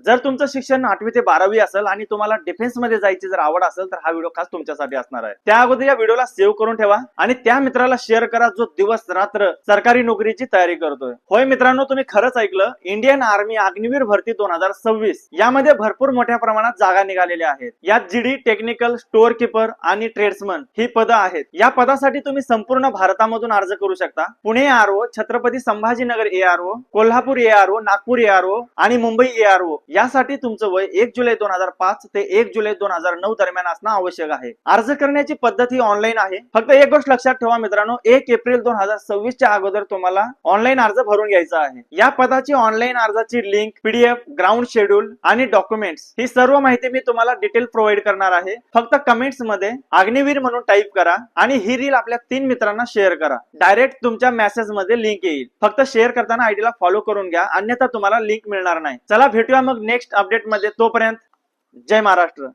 जर तुमचं शिक्षण 8वी ते 12वी असेल आणि तुम्हाला डिफेन्स मध्ये जायची जर आवड असेल तर हा व्हिडिओ खास तुमच्यासाठी असणार आहे। त्या अगोदर या व्हिडिओला सेव्ह करून ठेवा आणि त्या मित्राला शेअर करा जो दिवस रात्र सरकारी नोकरीची तयारी करतोय। होय मित्रांनो, तुम्ही खरंच ऐकलं, इंडियन आर्मी अग्निवीर भरती 2026 यामध्ये भरपूर मोठ्या प्रमाणात जागा निघालेल्या आहेत। यात जीडी, टेक्निकल, स्टोअर कीपर आणि ट्रेड्समन ही पदं आहेत। या पदासाठी तुम्ही संपूर्ण भारतामधून अर्ज करू शकता। Pune ARO, Chhatrapati Sambhajinagar ARO, Kolhapur ARO, Nagpur ARO आणि मुंबई ARO यासाठी तुमचं वय 1 जुलै 2005 ते 1 जुलै 2009 दरम्यान असणं आवश्यक आहे। अर्ज करण्याची पद्धत ही ऑनलाईन आहे। फक्त एक गोष्ट लक्षात ठेवा मित्रांनो, 1 एप्रिल 2026 च्या अगोदर तुम्हाला ऑनलाईन अर्ज भरून घ्यायचा आहे। या पदाची ऑनलाईन अर्जाची लिंक, PDF, ग्राउंड शेड्यूल आणि डॉक्युमेंट्स ही सर्व माहिती मी तुम्हाला डिटेल प्रोव्हाइड करणार आहे। फक्त कमेंट्स मध्ये अग्निवीर म्हणून टाइप करा आणि ही रील आपल्या 3 मित्रांना शेअर करा। डायरेक्ट तुमच्या मेसेज मध्ये लिंक येईल। फक्त शेअर करताना आयडीला फॉलो करून घ्या, अन्यथा तुम्हाला लिंक मिळणार नाही। चला भेटूया मग नेक्स्ट अपडेट मध्ये। तोपर्यंत जय महाराष्ट्र।